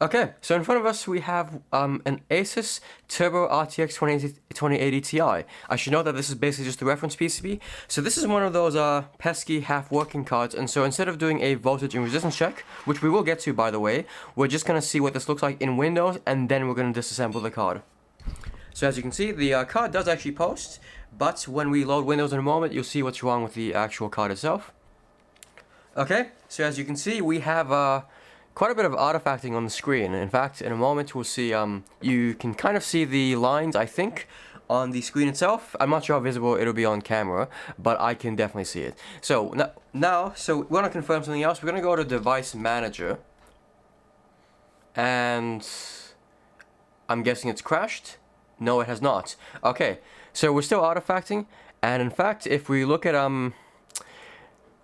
Okay, so in front of us we have an Asus Turbo RTX 2080 Ti. I should note that this is basically just the reference PCB. So this is one of those pesky half-working cards, and so instead of doing a voltage and resistance check, which we will get to by the way, we're just going to see what this looks like in Windows, and then we're going to disassemble the card. So as you can see, the card does actually post, but when we load Windows in a moment, you'll see what's wrong with the actual card itself. Okay, so as you can see, we have quite a bit of artifacting on the screen. In fact, in a moment we'll see, you can kind of see the lines, I think, on the screen itself. I'm not sure how visible it'll be on camera, but I can definitely see it. So so we want to confirm something else. We're going to go to Device Manager, and I'm guessing it's crashed. No, it has not. Okay, so we're still artifacting, and in fact, if we look at,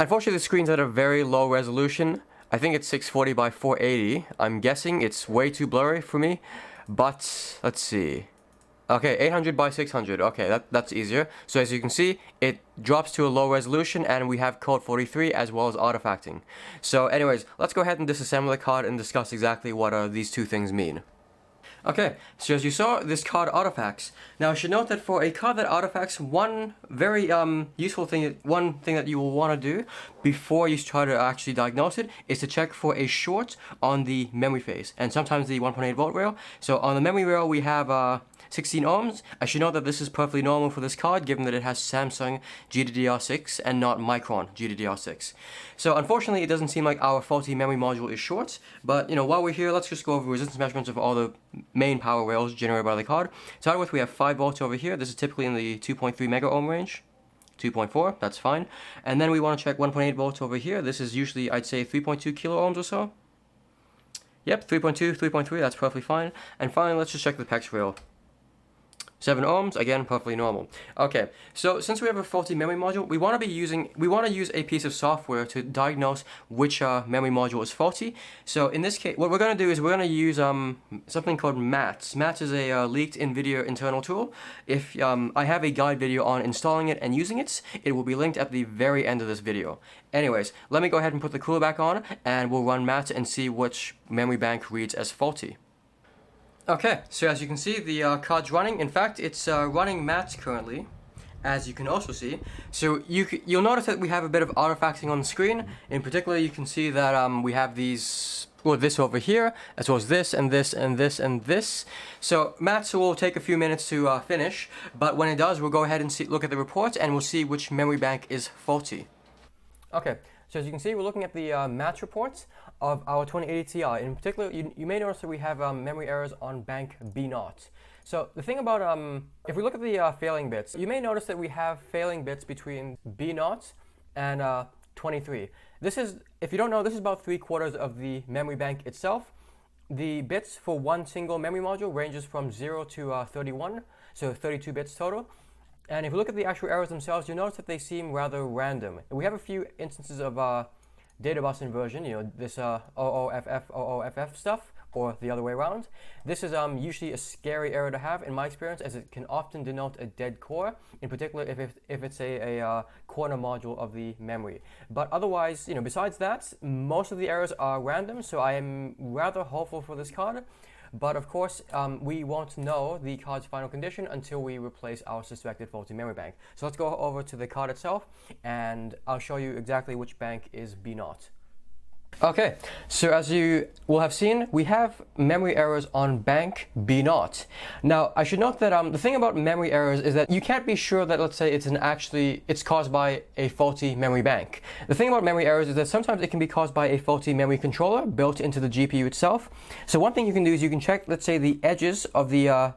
unfortunately the screen's at a very low resolution. I think it's 640 by 480. I'm guessing it's way too blurry for me, but let's see. Okay, 800 by 600. Okay, that's easier. So as you can see, it drops to a low resolution, and we have code 43 as well as artifacting. So anyways, let's go ahead and disassemble the card and discuss exactly what these two things mean. Okay, so as you saw, this card artifacts. Now I should note that for a card that artifacts, one very useful thing, one thing that you will want to do before you try to actually diagnose it is to check for a short on the memory phase, and sometimes the 1.8 volt rail. So on the memory rail we have 16 ohms. I should note that this is perfectly normal for this card, given that it has Samsung GDDR6 and not Micron GDDR6. So unfortunately, it doesn't seem like our faulty memory module is short, but while we're here, let's just go over resistance measurements of all the main power rails generated by the card. To start with, we have 5 volts over here. This is typically in the 2.3 mega ohm range. 2.4, that's fine. And then we want to check 1.8 volts over here. This is usually, I'd say, 3.2 kilo ohms or so. Yep, 3.2, 3.3, that's perfectly fine. And finally, let's just check the PEX rail. 7 ohms, again, perfectly normal. Okay, so since we have a faulty memory module, we want to use a piece of software to diagnose which memory module is faulty. So in this case, what we're going to do is we're going to use something called MATS. MATS is a leaked NVIDIA internal tool. If I have a guide video on installing it and using it, it will be linked at the very end of this video. Anyways, let me go ahead and put the cooler back on, and we'll run MATS and see which memory bank reads as faulty. Okay, so as you can see, the card's running. In fact, it's running MATS currently, as you can also see. So you'll notice that we have a bit of artifacting on the screen. In particular, you can see that we have this over here, as well as this and this and this and this. So MATS will take a few minutes to finish, but when it does, we'll go ahead and look at the report, and we'll see which memory bank is faulty. Okay, so as you can see, we're looking at the MATS reports of our 2080 Ti. In particular, you may notice that we have memory errors on bank B0. So the thing about, if we look at the failing bits, you may notice that we have failing bits between B0 and 23. This is, if you don't know, this is about 3/4 of the memory bank itself. The bits for one single memory module ranges from 0 to 31, so 32 bits total. And if you look at the actual errors themselves, you'll notice that they seem rather random. We have a few instances of data bus inversion, this OOFF stuff, or the other way around. This is usually a scary error to have in my experience, as it can often denote a dead core, in particular if it's a corner module of the memory. But otherwise, besides that, most of the errors are random, so I am rather hopeful for this card. But of course, we won't know the card's final condition until we replace our suspected faulty memory bank. So let's go over to the card itself, and I'll show you exactly which bank is B0. Okay, so as you will have seen, we have memory errors on bank B0. Now, I should note that the thing about memory errors is that you can't be sure that, let's say, it's caused by a faulty memory bank. The thing about memory errors is that sometimes it can be caused by a faulty memory controller built into the GPU itself. So one thing you can do is you can check, let's say, the edges of the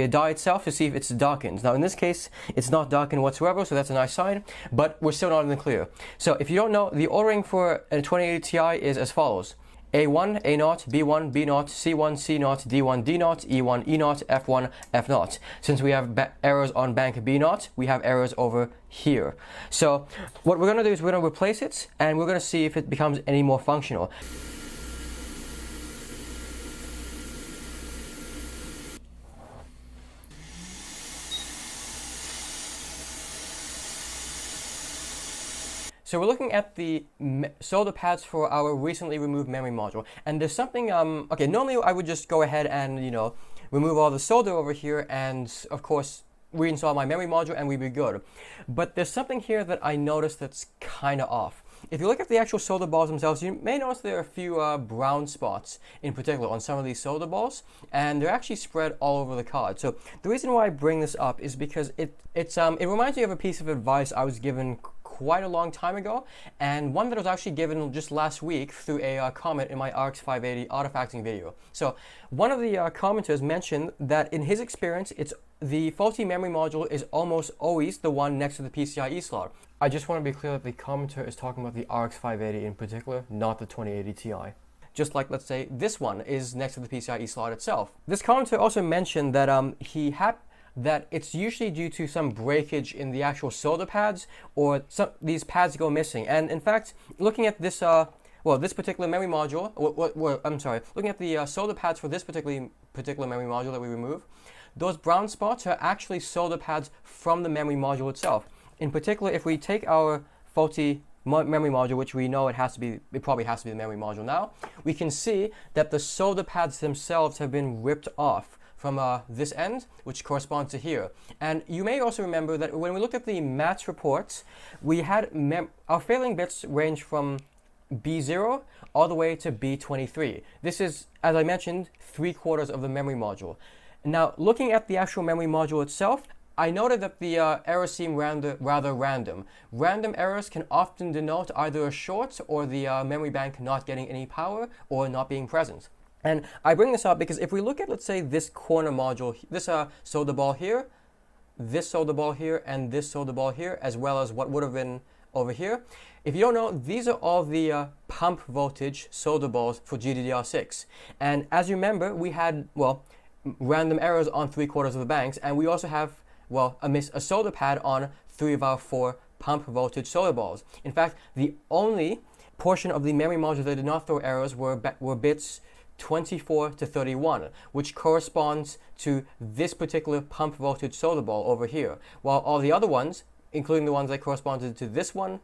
die itself to see if it's darkened. Now in this case, it's not darkened whatsoever, so that's a nice sign, but we're still not in the clear. So if you don't know, the ordering for a 2080 Ti is as follows: A1, A0, B1, B0, C1, C0, D1, D0, E1, E0, F1, F0. Since we have errors on bank B0, we have errors over here. So what we're going to do is we're going to replace it, and we're going to see if it becomes any more functional. So we're looking at the solder pads for our recently removed memory module, and there's something, okay, normally I would just go ahead and, remove all the solder over here and, of course, reinstall my memory module and we'd be good. But there's something here that I noticed that's kind of off. If you look at the actual solder balls themselves, you may notice there are a few brown spots in particular on some of these solder balls, and they're actually spread all over the card. So the reason why I bring this up is because it reminds me of a piece of advice I was given quite a long time ago, and one that was actually given just last week through a comment in my RTX 580 artifacting video. So one of the commenters mentioned that in his experience, the faulty memory module is almost always the one next to the PCIe slot. I just want to be clear that the commenter is talking about the RTX 580 in particular, not the 2080 Ti. Just like, let's say, this one is next to the PCIe slot itself. This commenter also mentioned that that it's usually due to some breakage in the actual solder pads, or these pads go missing. And in fact, looking at this, this particular memory module, looking at the solder pads for this particular memory module that we remove, those brown spots are actually solder pads from the memory module itself. In particular, if we take our faulty memory module, which we know it probably has to be the memory module now, we can see that the solder pads themselves have been ripped off from this end, which corresponds to here. And you may also remember that when we looked at the match reports, we had our failing bits range from B0 all the way to B23. This is, as I mentioned, 3/4 of the memory module. Now, looking at the actual memory module itself, I noted that the errors seem rather random. Random errors can often denote either a short or the memory bank not getting any power or not being present. And I bring this up because if we look at, let's say, this corner module, this solder ball here, this solder ball here, and this solder ball here, as well as what would have been over here, if you don't know, these are all the pump voltage solder balls for GDDR6. And as you remember, we had, random errors on 3/4 of the banks, and we also have, a solder pad on 3 of our 4 pump voltage solder balls. In fact, the only portion of the memory module that did not throw errors were bits 24 to 31, which corresponds to this particular pump voltage solder ball over here, while all the other ones, including the ones that corresponded to this one,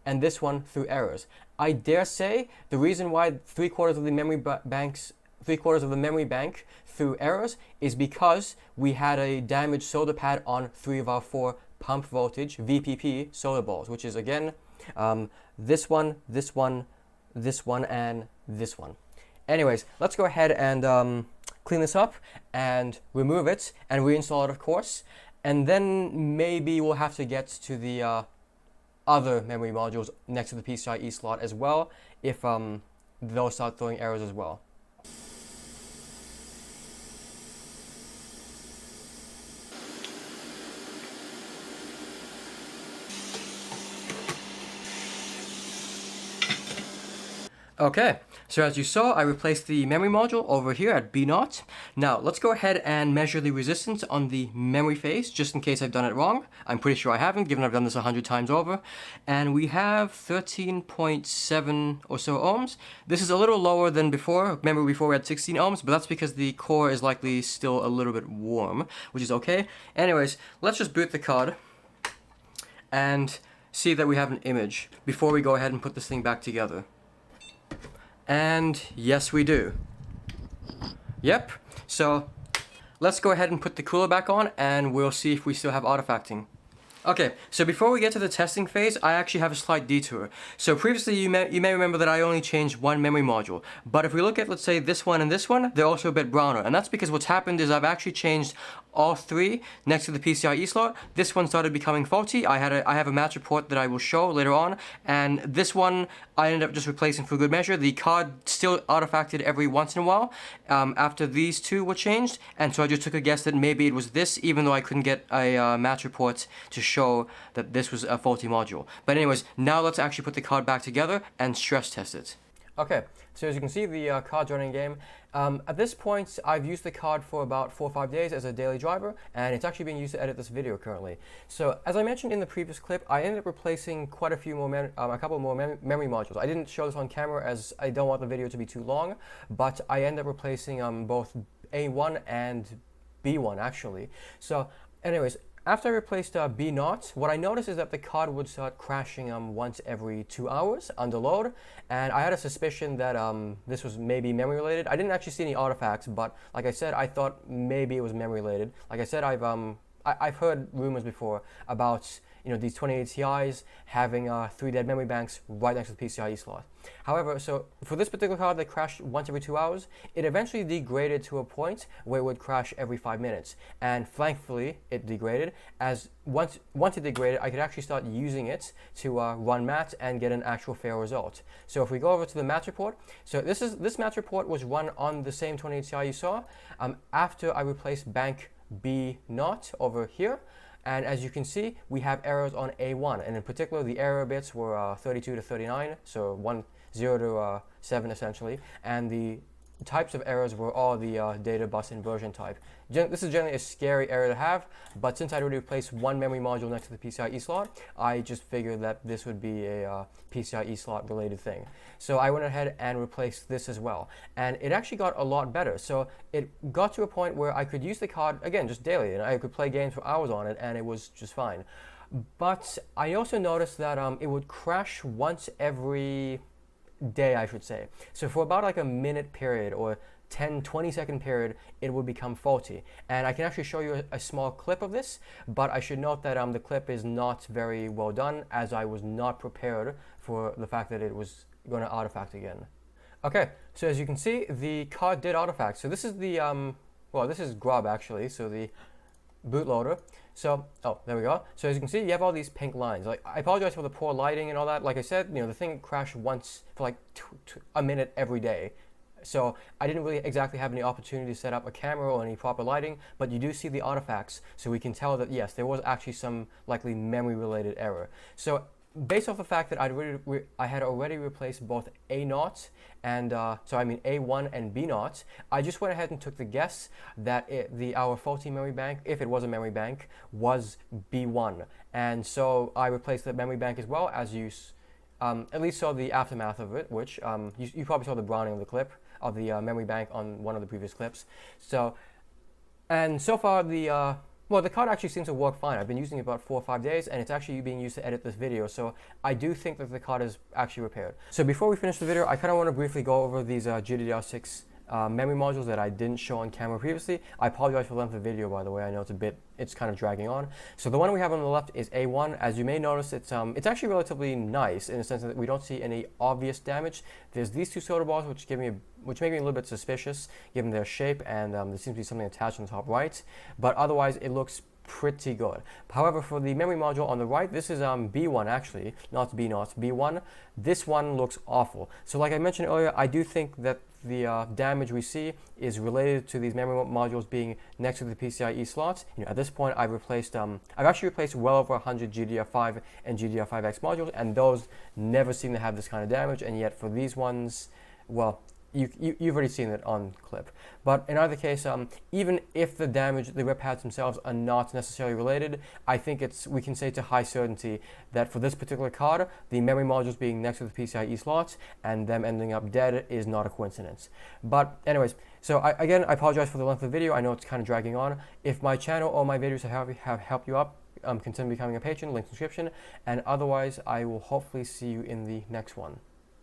and this one, threw errors. I dare say the reason why 3/4 of the memory bank threw errors is because we had a damaged solder pad on 3 of our 4 pump voltage VPP solder balls, which is again this one, and this one. Anyways, let's go ahead and clean this up and remove it and reinstall it, of course. And then maybe we'll have to get to the other memory modules next to the PCIe slot as well, if they'll start throwing errors as well. Okay, so as you saw, I replaced the memory module over here at B0. Now, let's go ahead and measure the resistance on the memory phase, just in case I've done it wrong. I'm pretty sure I haven't, given I've done this 100 times over. And we have 13.7 or so ohms. This is a little lower than before. Remember, before we had 16 ohms, but that's because the core is likely still a little bit warm, which is okay. Anyways, let's just boot the card and see that we have an image before we go ahead and put this thing back together. And yes, we do. Yep. So let's go ahead and put the cooler back on and we'll see if we still have artifacting. Okay, so before we get to the testing phase, I actually have a slight detour. So previously you may remember that I only changed one memory module. But if we look at, let's say, this one and this one, they're also a bit browner. And that's because what's happened is I've actually changed all 3 next to the PCIe slot. This one started becoming faulty. I have a match report that I will show later on. And this one I ended up just replacing for good measure. The card still artifacted every once in a while after these 2 were changed. And so I just took a guess that maybe it was this, even though I couldn't get a match report to show that this was a faulty module. But anyways, now let's actually put the card back together and stress test it. Okay, so as you can see, the card's running game. At this point, I've used the card for about 4 or 5 days as a daily driver, and it's actually being used to edit this video currently. So, as I mentioned in the previous clip, I ended up replacing quite a few more, a couple more memory modules. I didn't show this on camera as I don't want the video to be too long, but I ended up replacing both A1 and B1 actually. So, anyways, After I replaced B0, what I noticed is that the card would start crashing once every 2 hours under load, and I had a suspicion that this was maybe memory related. I didn't actually see any artifacts, but like I said, I thought maybe it was memory related. Like I said, I've heard rumors before about these 2080 Ti's having 3 dead memory banks right next to the PCIe slot. However, so for this particular card that crashed once every 2 hours, it eventually degraded to a point where it would crash every 5 minutes. And thankfully, it degraded. As once it degraded, I could actually start using it to run math and get an actual fair result. So if we go over to the math report, so this math report was run on the same 2080 Ti you saw after I replaced bank B0 over here. And as you can see, we have errors on A1, and in particular, the error bits were 32 to 39, so 0 to 7 essentially, and the types of errors were all the data bus inversion type. This is generally a scary error to have, but since I'd already replaced one memory module next to the PCIe slot, I just figured that this would be a PCIe slot related thing. So I went ahead and replaced this as well, and it actually got a lot better. So it got to a point where I could use the card, again, just daily, and I could play games for hours on it, and it was just fine. But I also noticed that it would crash once every day, I should say. So for about like a minute period or 10-20 second period, it would become faulty. And I can actually show you a small clip of this, but I should note that the clip is not very well done, as I was not prepared for the fact that it was going to artifact again. Okay, so as you can see, the card did artifact. So this is the, well, this is grub actually, so the bootloader. So, oh, there we go. So as you can see, you have all these pink lines. Like, I apologize for the poor lighting and all that. Like I said, the thing crashed once for like a minute every day. So I didn't really exactly have any opportunity to set up a camera or any proper lighting, but you do see the artifacts, so we can tell that yes, there was actually some likely memory-related error. So based off the fact that I had already replaced both A0 and A1 and B0, I just went ahead and took the guess that our faulty memory bank, if it was a memory bank, was B1, and so I replaced the memory bank as well, as you at least saw the aftermath of it, which you probably saw the browning of the clip of the memory bank on one of the previous clips. So, and so far well, the card actually seems to work fine. I've been using it about 4 or 5 days, and it's actually being used to edit this video, so I do think that the card is actually repaired. So before we finish the video, I kind of want to briefly go over these GDDR6 memory modules that I didn't show on camera previously. I apologize for the length of the video, by the way. I know it's kind of dragging on. So the one we have on the left is A1. As you may notice, it's actually relatively nice in the sense that we don't see any obvious damage. There's these two soda balls which make me a little bit suspicious given their shape, and there seems to be something attached on the top right. But otherwise, it looks pretty good. However, for the memory module on the right, this is B1 actually, not B0, B1. This one looks awful. So like I mentioned earlier, I do think that the damage we see is related to these memory modules being next to the PCIe slots. At this point, I've actually replaced well over 100 GDDR5 and GDDR5X modules, and those never seem to have this kind of damage. And yet for these ones, well, you've already seen it on clip. But in either case, even if the rep pads themselves are not necessarily related, I think we can say to high certainty that for this particular card, the memory modules being next to the PCIe slots and them ending up dead is not a coincidence. But anyways, so again, I apologize for the length of the video. I know it's kind of dragging on. If my channel or my videos have helped you up, consider becoming a patron, link in the description. And otherwise, I will hopefully see you in the next one.